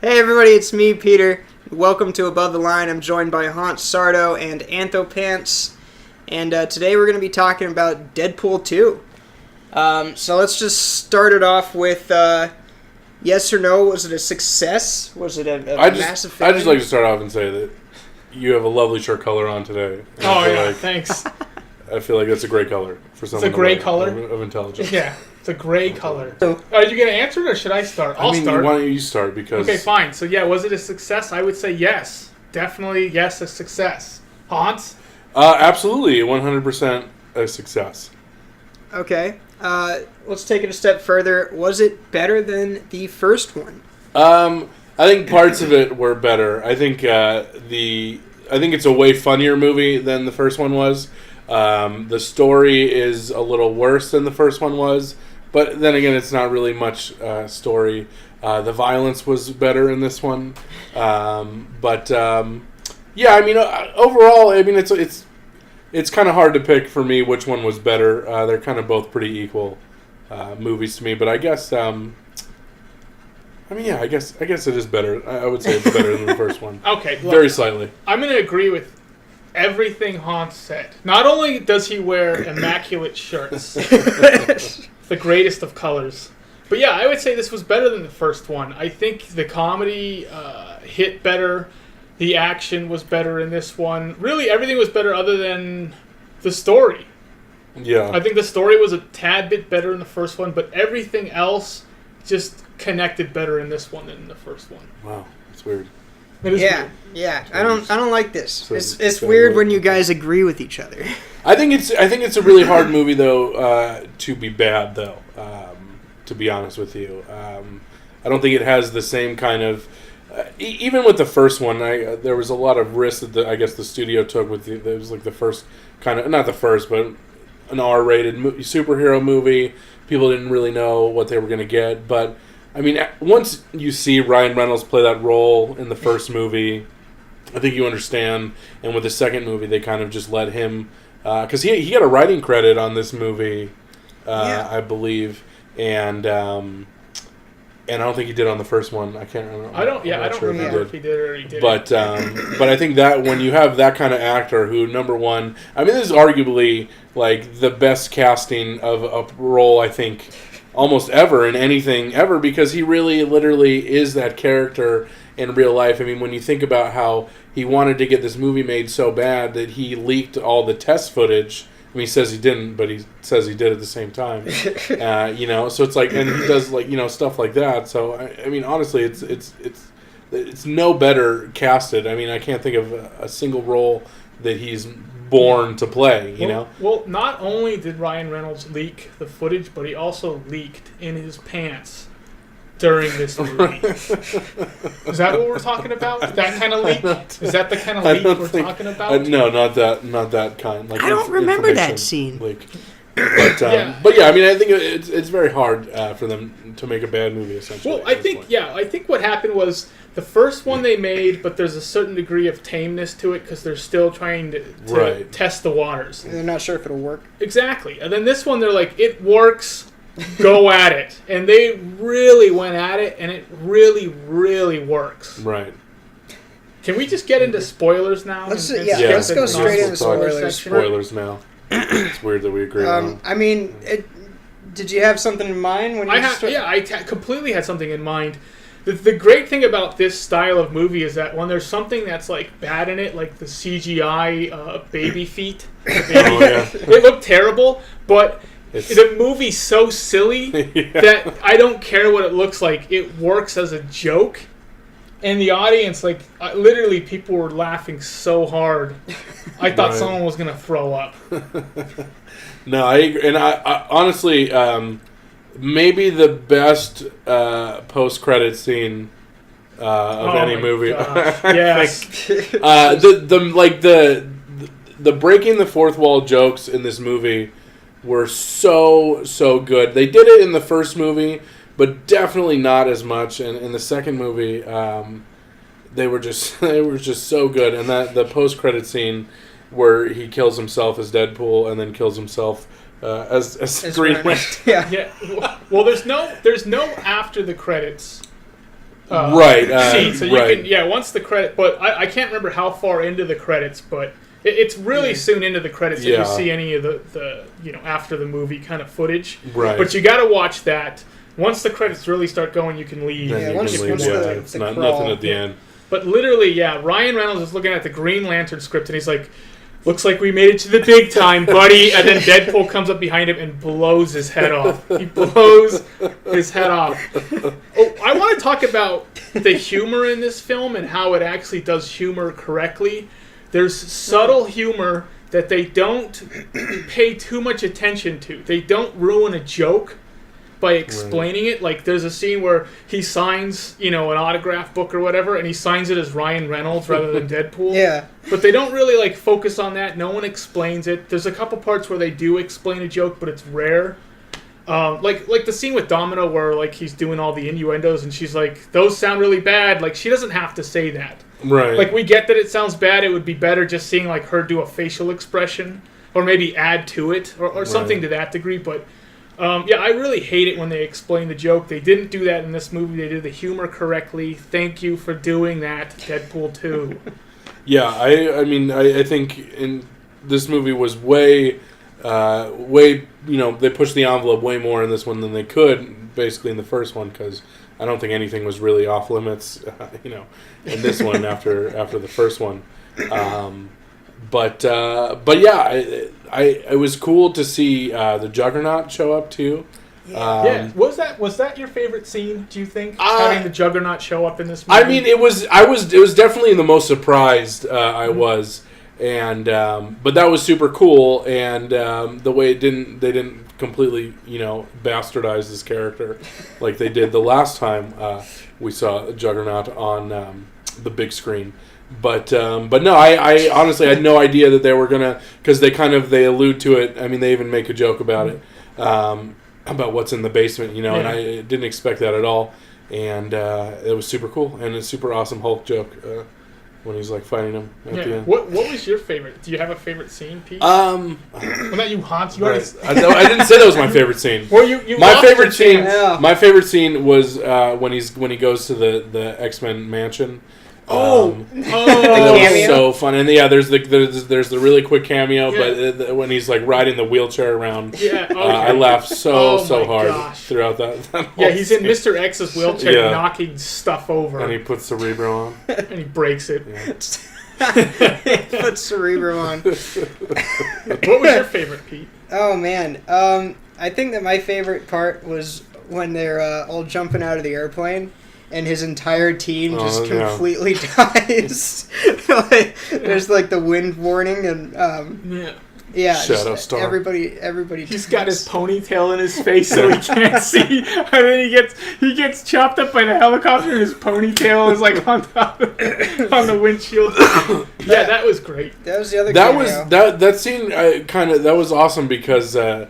Hey everybody, it's me, Peter. Welcome to Above the Line. I'm joined by Sardo, and Anthopants. And today we're going to be talking about Deadpool 2. So let's just start it off with yes or no. Was it a success? Was it a massive failure? I'd just like to start off and say that you have a lovely shirt color on today. Thanks. I feel like that's a great color for someone. It's a gray color of intelligence. Yeah, it's a gray color. Are you going to answer it or should I start? I'll start. Why don't you start? Because okay, fine. So yeah, was it a success? I would say yes, definitely yes, a success. Hans? Absolutely, 100% a success. Okay, let's take it a step further. Was it better than the first one? I think parts of it were better. I think it's a way funnier movie than the first one was. The story is a little worse than the first one was, but then again, it's not really much story. The violence was better in this one, yeah. I mean, overall, I mean, it's kind of hard to pick for me which one was better. They're kind of both pretty equal movies to me, but I guess. I guess it is better. I would say it's better than the first one. Okay, very slightly. I'm going to agree with everything Hans said. Not only does he wear immaculate shirts, the greatest of colors, but yeah, I would say this was better than the first one. I think the comedy hit better. The action was better in this one. Really, everything was better other than the story. Yeah. I think the story was a tad bit better in the first one, but everything else just connected better in this one than in the first one. Wow, that's weird. It is weird. Yeah. I don't like this. It's weird when you guys agree with each other. I think it's a really hard movie though to be bad though. To be honest with you, I don't think it has the same kind of. Even with the first one, there was a lot of risk that the studio took with it was like the first kind of, not the first, but an R-rated superhero movie. People didn't really know what they were going to get, but I mean, once you see Ryan Reynolds play that role in the first movie, I think you understand. And with the second movie, they kind of just let him, because he had a writing credit on this movie, I believe, and I don't think he did on the first one. I can't remember. I don't remember if he did or he didn't. But I think that when you have that kind of actor who, number one, I mean, this is arguably like the best casting of a role, I think, almost ever in anything ever, because he really literally is that character in real life. I mean, when you think about how he wanted to get this movie made so bad that he leaked all the test footage. I mean, he says he didn't, but he says he did at the same time. So it's like, and he does like, stuff like that. So I mean, honestly, it's no better casted. I mean, I can't think of a single role that he's born to play. Well, not only did Ryan Reynolds leak the footage, but he also leaked in his pants during this movie. Is that what we're talking about? That kind of leak? Is that the kind of leak we're talking about? No, not that kind. Like I don't remember that scene. Leak. But I mean, I think it's very hard for them to make a bad movie. Essentially. Well, I think what happened was the first one they made, but there's a certain degree of tameness to it because they're still trying to test the waters. They're not sure if it'll work. Exactly, and then this one they're like, it works. Go at it. And they really went at it, and it really, really works. Right. Can we just get into spoilers now? Let's go straight into spoilers. Spoilers now. It's weird that we agree on. I mean, did you have something in mind when you I completely had something in mind. The great thing about this style of movie is that when there's something that's like bad in it, like the CGI baby feet, it looked terrible, but the movie's so silly that I don't care what it looks like. It works as a joke. And the audience, like, literally people were laughing so hard. I thought someone was going to throw up. No, I agree. And I honestly, maybe the best post-credit scene of any movie. Yes. The breaking the fourth wall jokes in this movie were so good. They did it in the first movie, but definitely not as much. And in the second movie, they were just so good. And that the post credit scene where he kills himself as Deadpool and then kills himself as Green Lantern. Yeah. Well, there's no after the credits scene. So you can, once the credit, but I can't remember how far into the credits, but it's really soon into the credits that you see any of the after the movie kind of footage. Right. But you got to watch that. Once the credits really start going, you can leave. Once it's nothing at the end. But literally, Ryan Reynolds is looking at the Green Lantern script, and he's like, looks like we made it to the big time, buddy. And then Deadpool comes up behind him and blows his head off. He blows his head off. Oh, I want to talk about the humor in this film and how it actually does humor correctly. There's subtle humor that they don't pay too much attention to. They don't ruin a joke by explaining it. Like, there's a scene where he signs, an autograph book or whatever, and he signs it as Ryan Reynolds rather than Deadpool. Yeah. But they don't really, focus on that. No one explains it. There's a couple parts where they do explain a joke, but it's rare. Like the scene with Domino where, he's doing all the innuendos, and she's like, those sound really bad. Like, she doesn't have to say that. Right. Like, we get that it sounds bad. It would be better just seeing, her do a facial expression, or maybe add to it, or something to that degree, but... I really hate it when they explain the joke. They didn't do that in this movie. They did the humor correctly. Thank you for doing that, Deadpool 2. Yeah, I think in this movie was way, they pushed the envelope way more in this one than they could, basically in the first one, because I don't think anything was really off limits, in this one after the first one. But yeah, it was cool to see the Juggernaut show up too. Yeah. Was that your favorite scene? Do you think having the Juggernaut show up in this movie? I mean, it was definitely the most surprised I was, and but that was super cool, and the way they didn't completely bastardize this character like they did the last time we saw Juggernaut on the big screen. But no, I honestly had no idea that they were gonna, because they allude to it. I mean, they even make a joke about it, about what's in the basement, and I didn't expect that at all. And it was super cool, and a super awesome Hulk joke when he's fighting him at the end. What was your favorite? Do you have a favorite scene, Pete? Well, not you, Hans. You right. I didn't say that was my favorite scene. Well, you my favorite scene. Yeah. My favorite scene was when he goes to the X-Men mansion. The that was so fun, and there's the really quick cameo, but when he's riding the wheelchair around, I laughed so hard throughout that yeah, he's in Mr. X's wheelchair knocking stuff over, and he puts Cerebro on, and he breaks it. He puts Cerebro on. What was your favorite, Pete? Oh man, I think that my favorite part was when they're all jumping out of the airplane. And his entire team just completely dies. There's the wind warning and Shadow Star. Everybody. He's got his ponytail in his face so he can't see, and then he gets chopped up by the helicopter, and his ponytail is on top on the windshield. That was great. That was the other. That scene that was awesome because I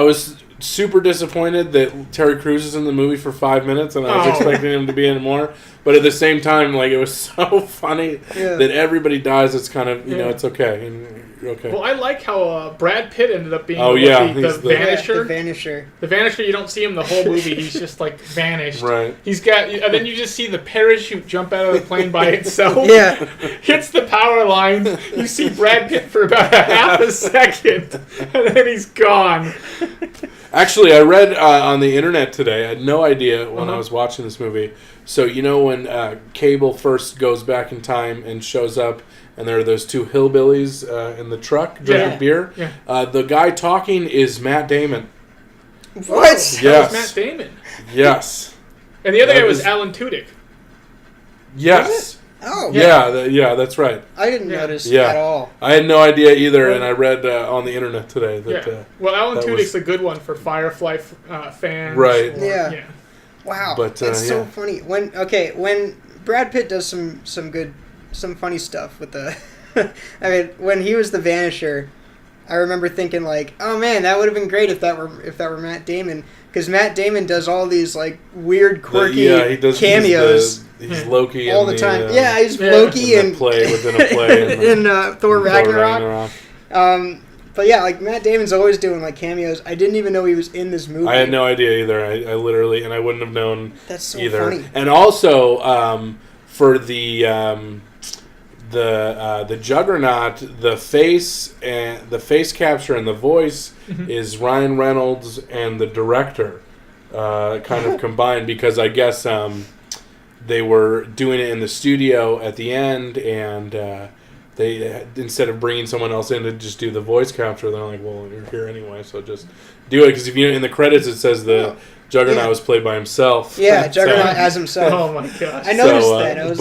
was super disappointed that Terry Crews is in the movie for 5 minutes, and I was expecting him to be in more. But at the same time, it was so funny that everybody dies. It's kind of it's okay. And, okay. Well, I like how Brad Pitt ended up being the Vanisher. The Vanisher. The Vanisher. You don't see him the whole movie. He's just vanished. Right. He's got, and then you just see the parachute jump out of the plane by itself. Hits the power lines. You see Brad Pitt for about a half a second, and then he's gone. Actually, I read on the internet today, I had no idea when I was watching this movie. So, when Cable first goes back in time and shows up, and there are those two hillbillies in the truck drinking beer, the guy talking is Matt Damon. What? Yes. That was Matt Damon. Yes. And the other guy was Alan Tudyk. Yes. Oh. Yeah, that's right. I didn't notice at all. I had no idea either, and I read on the internet today that... well, Alan Tudyk's a good one for Firefly fans. Right. Yeah. Wow. But, that's so funny. When Brad Pitt does some funny stuff with the... I mean, when he was the Vanisher, I remember thinking oh man, that would have been great if that were Matt Damon, because Matt Damon does all these weird, quirky cameos. He's Loki all the time. He's Loki and play within a play in Thor Ragnarok. But yeah, like Matt Damon's always doing like cameos. I didn't even know he was in this movie. I had no idea either. I literally, and I wouldn't have known. That's so either. funny. And also for the Juggernaut, the face capture and the voice is Ryan Reynolds and the director kind of combined, because I guess they were doing it in the studio at the end, and they, instead of bringing someone else in to just do the voice capture, they're like, well, you're here anyway, so just do it. Because if you in the credits it says the Juggernaut was played by himself. Yeah, Juggernaut as himself. Oh my gosh! I noticed that. I was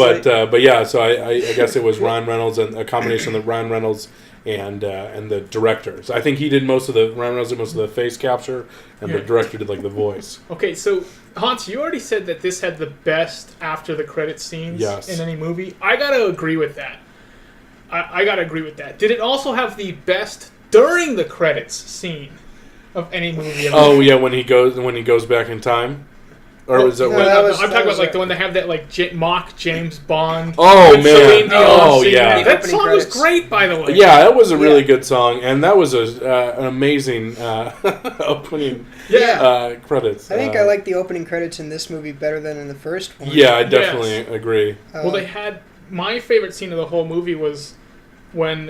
but yeah, so I guess it was Ryan Reynolds, and a combination of Ryan Reynolds and the director. So I think Ryan Reynolds did most of the face capture, and the director did like the voice. Okay, so Hans, you already said that this had the best after the credit scenes in any movie. I gotta agree with that. I gotta agree with that. Did it also have the best during the credits scene of any movie? Oh yeah, when he goes back in time, or was it? I'm talking about like the one that have that like mock James Bond. Oh man! Oh yeah! That song was great, by the way. Yeah, that was a really good song, and that was an amazing opening. Credits. I think I like the opening credits in this movie better than in the first one. Yeah, I definitely agree. Well, they had my favorite scene of the whole movie was when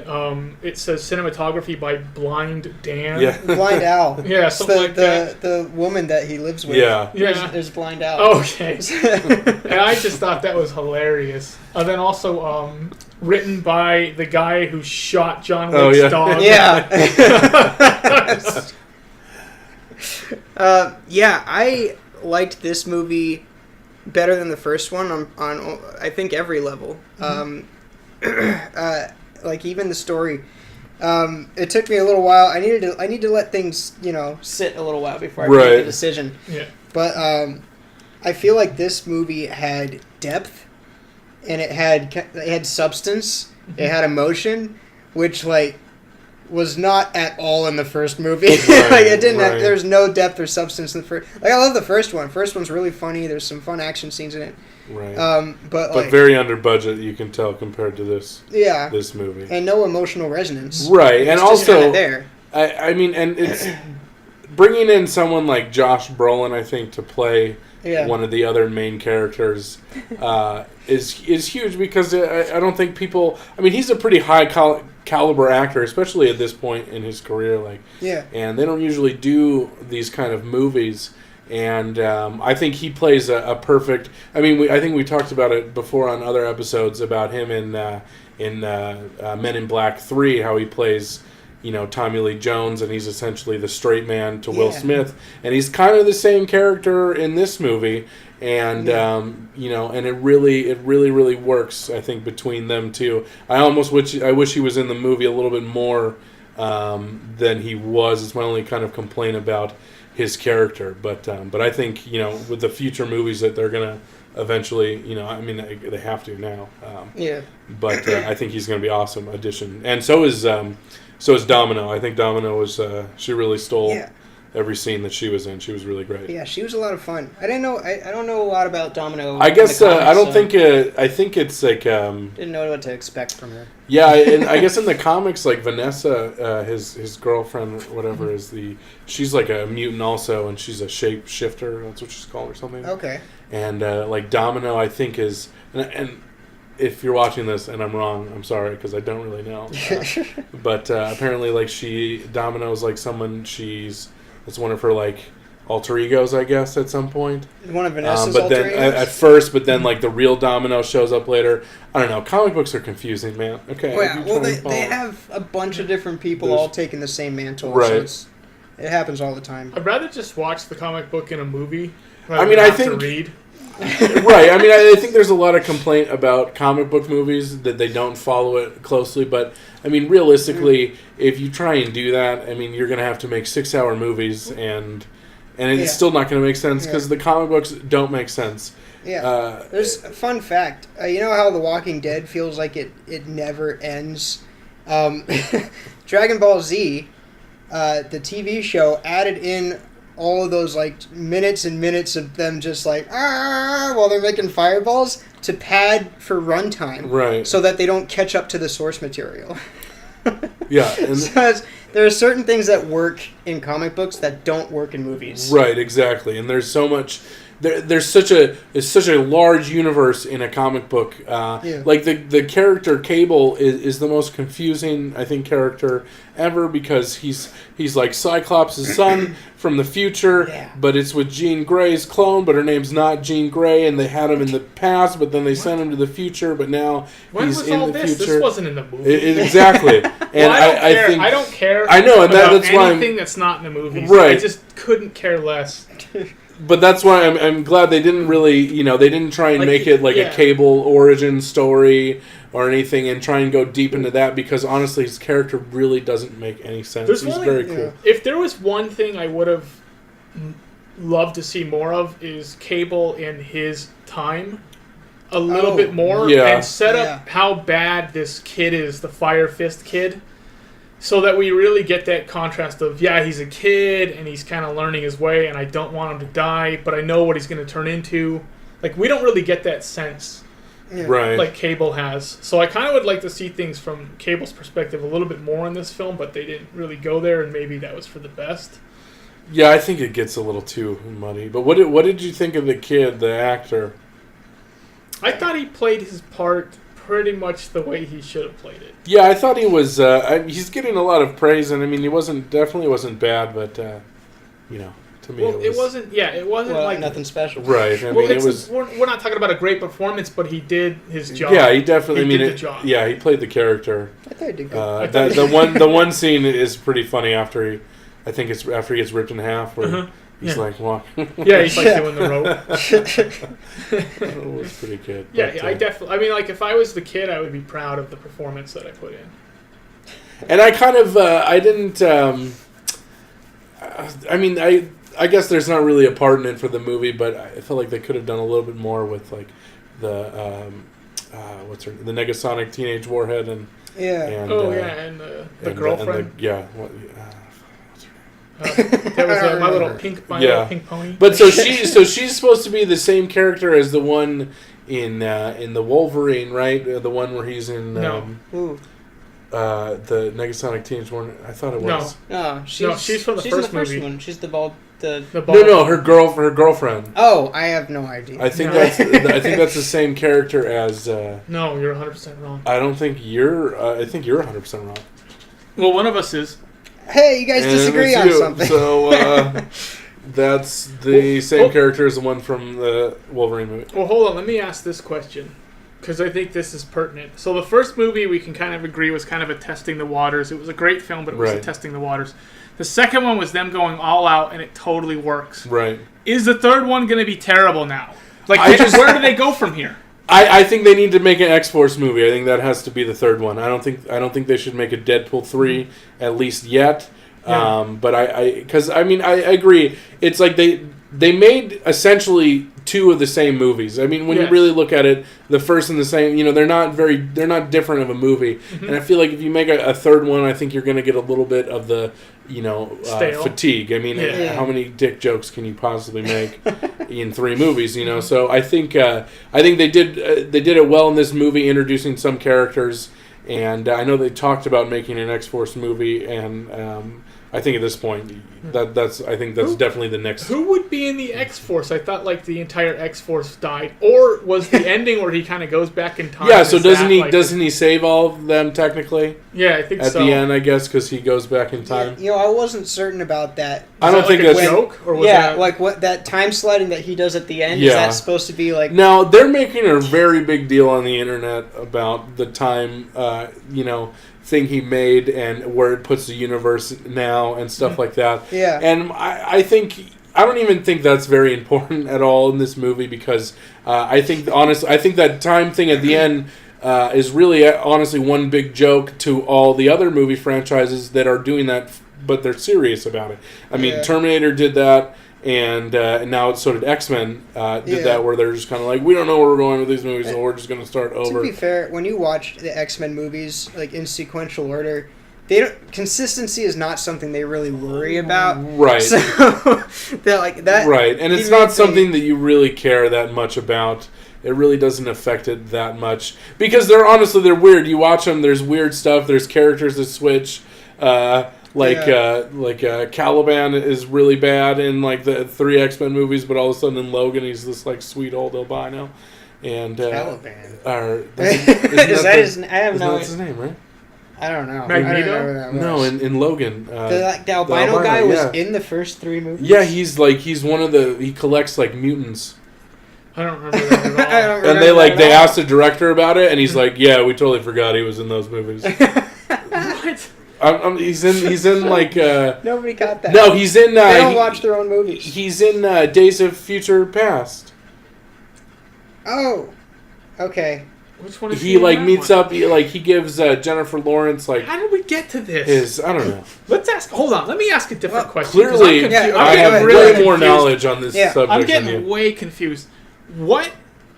it says cinematography by Blind Dan. Yeah. Blind Al. Yeah, something like that. The woman that he lives with. Yeah. There's Blind Al. Okay. And I just thought that was hilarious. And then also written by the guy who shot John Wick's dog. Yeah. I liked this movie better than the first one on I think every level. Like even the story, it took me a little while. I need to let things sit a little while before I make a decision. Yeah. But I feel like this movie had depth, and it had substance. It had emotion, which was not at all in the first movie. It didn't have, there's no depth or substance in the first. I love the first one. First one's really funny. There's some fun action scenes in it. Right. But very under budget, you can tell, compared to this movie. And no emotional resonance. Right. And also there. I mean, and it's bringing in someone like Josh Brolin, I think, to play one of the other main characters is huge, because I don't think people. I mean, he's a pretty high caliber actor, especially at this point in his career. And they don't usually do these kind of movies. And I think he plays a perfect. I mean, I think we talked about it before on other episodes about him in Men in Black 3, how he plays, Tommy Lee Jones, and he's essentially the straight man to Will Smith, and he's kind of the same character in this movie, and and it really works, I think, between them two. I wish he was in the movie a little bit more than he was. It's my only kind of complaint about his character, but I think with the future movies that they're gonna eventually, I mean, they have to now. But I think he's gonna be an awesome addition, and so is Domino. I think Domino was she really stole every scene that she was in. She was really great. Yeah, she was a lot of fun. I didn't know. I don't know a lot about Domino. I guess I don't think. I think it's like. Didn't know what to expect from her. Yeah, and I guess in the comics, like Vanessa, his girlfriend, whatever, she's like a mutant also, and she's a shape shifter. That's what she's called, or something. Okay. And like Domino, I think is and if you're watching this and I'm wrong, I'm sorry, because I don't really know. But apparently, like Domino is like someone it's one of her like alter egos, I guess, at some point. One of Vanessa's but alter then egos? at first, but then like the real Domino shows up later. I don't know. Comic books are confusing, man. Okay. Well, they have a bunch of different people all taking the same mantle. Right. So it happens all the time. I'd rather just watch the comic book in a movie. I mean, I think. To read. Right. I mean, I think there's a lot of complaint about comic book movies that they don't follow it closely. But I mean, realistically, if you try and do that, I mean, you're going to have to make 6-hour movies, and it's still not going to make sense because the comic books don't make sense. Yeah. There's a fun fact. You know how The Walking Dead feels like it never ends? Dragon Ball Z, the TV show, added in all of those like minutes and minutes of them just like while they're making fireballs to pad for runtime, right? So that they don't catch up to the source material. Yeah, there are certain things that work in comic books that don't work in movies. Right, exactly. And there's so much. There's such a large universe in a comic book. Like the character Cable is the most confusing, I think, character ever, because he's like Cyclops' son from the future, but it's with Jean Grey's clone, but her name's not Jean Grey, and they had him in the past, but then they sent him to the future, but now he's in the future. This wasn't in the movie. Exactly. And I don't care. I know, and about that's why anything that's not in the movies. Right. I just couldn't care less. But that's why I'm glad they didn't really, they didn't try and make it like a Cable origin story or anything and try and go deep into that, because honestly his character really doesn't make any sense. He's very cool. If there was one thing I would have loved to see more of, is Cable in his time a little bit more and set up how bad this kid is, the Fire Fist kid. So that we really get that contrast of, he's a kid and he's kind of learning his way and I don't want him to die, but I know what he's going to turn into. Like, we don't really get that sense like Cable has. So I kind of would like to see things from Cable's perspective a little bit more in this film, but they didn't really go there, and maybe that was for the best. Yeah, I think it gets a little too muddy. But what did you think of the kid, the actor? I thought he played his part pretty much the way he should have played it. Yeah, I thought he was. He's getting a lot of praise, and I mean, he definitely wasn't bad, but to me, it wasn't like nothing special. Right. I mean, it was. We're not talking about a great performance, but he did his job. Yeah, he definitely. did the job. Yeah, he played the character. I thought he did good. The one scene is pretty funny after he gets ripped in half, where he's like, walk. Yeah, he's like doing the rope. It was pretty good. Yeah, but, I definitely. I mean, like, if I was the kid, I would be proud of the performance that I put in. And I kind of, I didn't. I mean, I guess there's not really a part in it for the movie, but I felt like they could have done a little bit more with like the the Negasonic Teenage Warhead and and the girlfriend. That was my little pink pony. But so she's supposed to be the same character as the one in the Wolverine, right? The one where he's in the Negasonic Teenage Warhead. I thought it was. No, she's from the first movie. One. She's the bald. Her girlfriend. Oh, I have no idea. I think that's the same character as. No, you're 100% wrong. I don't think you're. I think you're 100% wrong. Well, one of us is. Hey, you guys disagree on something. So that's the same character as the one from the Wolverine movie. Well, hold on. Let me ask this question, because I think this is pertinent. So the first movie, we can kind of agree, was kind of a testing the waters. It was a great film, but it was a testing the waters. The second one was them going all out, and it totally works. Right. Is the third one going to be terrible now? Like, where do they go from here? I think they need to make an X-Force movie. I think that has to be the third one. I don't think they should make a Deadpool 3 at least yet. Yeah. But I agree. It's like they made essentially two of the same movies. I mean, when you really look at it, the first and the same, they're not different of a movie. Mm-hmm. And I feel like if you make a third one, I think you're going to get a little bit of the fatigue. I mean, how many dick jokes can you possibly make in 3 movies? So I think they did it well in this movie, introducing some characters, and I know they talked about making an X-Force movie, and I think at this point that's definitely the next. Who would be in the X-Force? I thought like the entire X-Force died, or was the ending where he kind of goes back in time? Yeah, so doesn't he save all of them technically? Yeah, I think at the end, I guess, because he goes back in time. Yeah, I wasn't certain about that. I don't think that's a joke, or was like what that time sliding that he does at the end. Yeah. Is that supposed to be like? Now they're making a very big deal on the internet about the time, thing he made and where it puts the universe now and stuff like that. Yeah. And I don't even think that's very important at all in this movie, because I think that time thing at the end is really honestly one big joke to all the other movie franchises that are doing that, but they're serious about it. I mean, Terminator did that. And now so did X-Men did that, where they're just kind of like, we don't know where we're going with these movies, so we're just going to start over. To be fair, when you watch the X-Men movies like in sequential order, consistency is not something they really worry about. Right. So they're like that. Right, and it's not something that you really care that much about. It really doesn't affect it that much, because they're weird. You watch them, there's weird stuff. There's characters that switch. Caliban is really bad in like the 3 X-Men movies, but all of a sudden in Logan he's this like sweet old albino. And Caliban. Is that his name? I have no. That's his name, right? I don't know. Magneto? I don't know who that was. No, in Logan. The albino guy was in the first 3 movies? Yeah, he's one of he collects like mutants. I don't remember that at all. I don't remember And they asked the director about it, and he's like, "Yeah, we totally forgot he was in those movies." What? He's in like. Nobody got that. No, he's in. They don't watch their own movies. He's in Days of Future Past. Oh, okay. Which one is he like meets up. He gives Jennifer Lawrence like. How did we get to this? I don't know. Let's ask. Hold on. Let me ask a different question. Clearly, I have way more knowledge on this subject. I'm getting way confused. What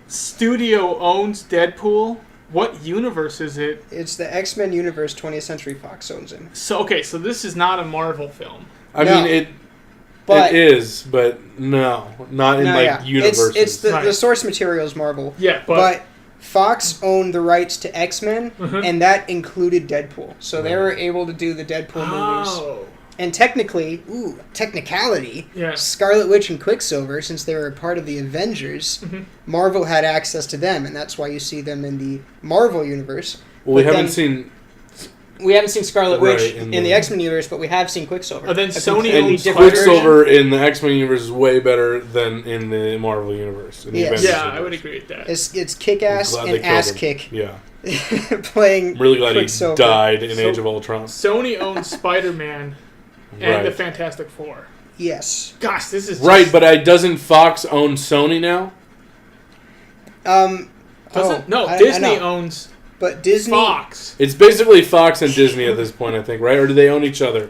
studio owns Deadpool? What universe is it? It's the X-Men universe. 20th Century Fox owns him. So this is not a Marvel film. I mean it is, but no, not in universes. It's the source material is Marvel. Yeah, but Fox owned the rights to X-Men, and that included Deadpool. So they were able to do the Deadpool movies. And technicality, Scarlet Witch and Quicksilver, since they were a part of the Avengers, Marvel had access to them, and that's why you see them in the Marvel universe. Well, we haven't seen Scarlet Witch in the X-Men universe, but we have seen Quicksilver. And then Sony owns Quicksilver in the X-Men universe is way better than in the Marvel universe. Yes. I would agree with that. It's kick-ass and ass-kick. Yeah. Playing I'm really glad Quicksilver. he died in Age of Ultron. Sony owns Spider-Man and the Fantastic Four. Yes. Gosh, this is right, but doesn't Fox own Sony now? Disney owns. But Disney... Fox. It's basically Fox and Disney at this point, I think, right? Or do they own each other?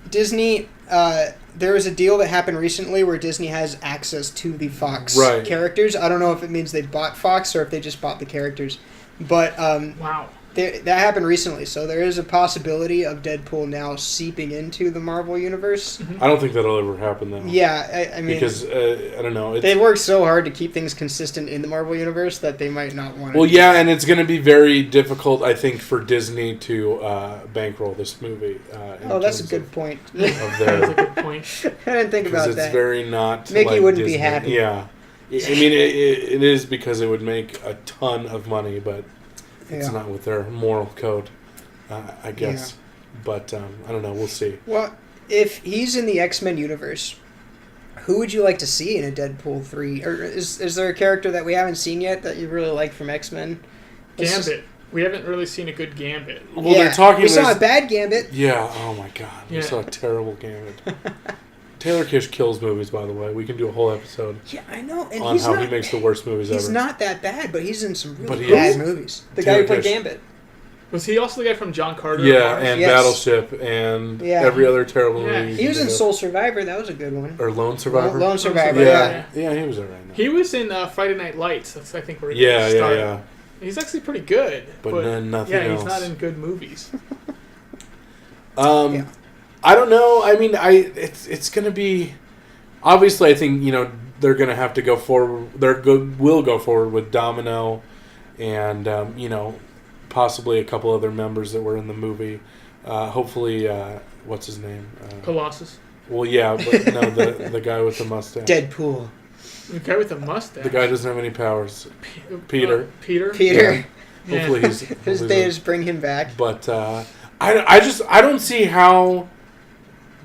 Disney... there was a deal that happened recently where Disney has access to the Fox characters. I don't know if it means they bought Fox or if they just bought the characters. But... wow. That happened recently, so there is a possibility of Deadpool now seeping into the Marvel universe. I don't think that'll ever happen, though. Yeah, I mean... Because, I don't know. They work so hard to keep things consistent in the Marvel universe that they might not want to... Well, yeah, and it's going to be very difficult, I think, for Disney to bankroll this movie. That's a good point. That's a good point. I didn't think about that. It's very not Mickey like wouldn't Disney. be happy. Yeah. I mean, it is because it would make a ton of money, but... It's not with their moral code, I guess. Yeah. But, I don't know. We'll see. Well, if he's in the X-Men universe, who would you like to see in a Deadpool 3? Or is there a character that we haven't seen yet that you really like from X-Men? Gambit. We haven't really seen a good Gambit. Well, they're talking... We saw a bad Gambit. Yeah. Oh, my God. We saw a terrible Gambit. Taylor Kish kills movies, by the way. We can do a whole episode. Yeah, I know. And on how he makes the worst movies ever. He's not that bad, but he's in some really bad movies. The guy who played Gambit. Was he also the guy from John Carter? Yeah, and Battleship, and every other terrible movie. He was in Soul Survivor. That was a good one. Or Lone Survivor? Lone Survivor, yeah, he was alright. He was in Friday Night Lights. That's, I think, where he started. Yeah. He's actually pretty good. But then nothing else. Yeah, he's not in good movies. I don't know. I mean, it's going to be... Obviously, I think, they're going to have to go forward. Will go forward with Domino and, possibly a couple other members that were in the movie. Hopefully, what's his name? Colossus. Well, yeah, but no, the guy with the mustache. Deadpool. The guy with the mustache. The guy doesn't have any powers. Peter. Peter. Yeah. Hopefully he's... His days bring him back. But I don't see how...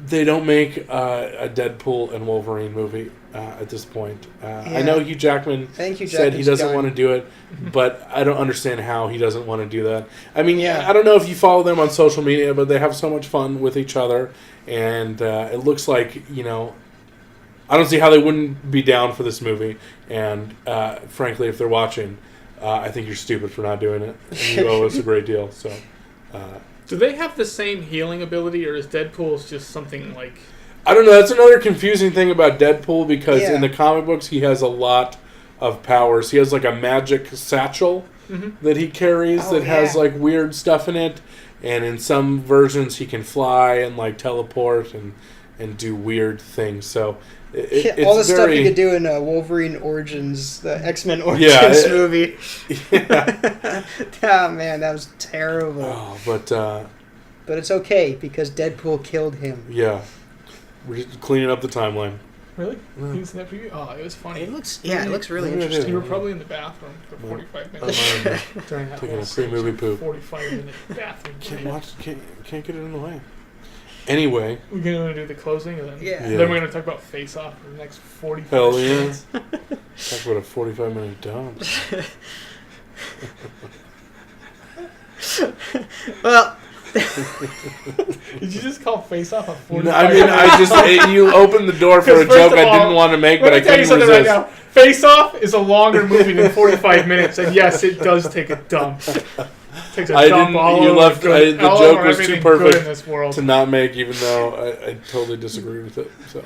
They don't make a Deadpool and Wolverine movie at this point. I know Hugh Jackman said he doesn't want to do it, but I don't understand how he doesn't want to do that. I mean, I don't know if you follow them on social media, but they have so much fun with each other, and it looks like, I don't see how they wouldn't be down for this movie, and frankly, if they're watching, I think you're stupid for not doing it, and you owe us a great deal, so... Do they have the same healing ability, or is Deadpool's just something like... I don't know. That's another confusing thing about Deadpool, because in the comic books, he has a lot of powers. He has, like, a magic satchel that he carries that has, like, weird stuff in it. And in some versions, he can fly and, like, teleport and do weird things. So... It's all the stuff you could do in Wolverine Origins, the X-Men Origins movie. Oh, man, that was terrible. Oh, but but it's okay because Deadpool killed him. Yeah. We're just cleaning up the timeline. Really? Yeah. You seen that preview? Oh, it was funny. It looks really Maybe I interesting. did. You were probably in the bathroom for 45 I minutes might have been. during that Taking whole a pre-movie poop. 45-minute bathroom. Can't get it in the way. Anyway. We're going to do the closing, and then, Yeah. then we're going to talk about Face Off for the next 45 Hell yeah. minutes. Talk about a 45-minute dump. Well, Did you just call Face Off a 45 No, I mean, you opened the door for a Because first joke of I all, didn't want to make, Let but I me tell you couldn't something resist. right now. Face Off is a longer movie than 45 minutes, and yes, it does take a dump. Takes a I dump didn't. all You over left. good- The all joke over was too everything good in perfect this world. to not make, even though I totally disagree with it. So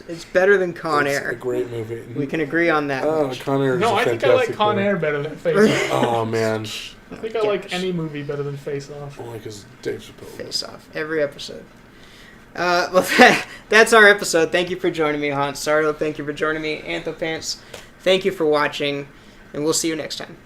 it's better than Con it's Air. a great movie. We can agree on that. Oh, much. Con Air is No, a I think I fantastic like Con movie. Air better than Face Off. Oh man, I think I like any movie better than Face Off. I like his Dave Chappelle. Face Off every episode. Well, that's our episode. Thank you for joining me, Hans Sardo. Thank you for joining me, Anthopants. Thank you for watching, and we'll see you next time.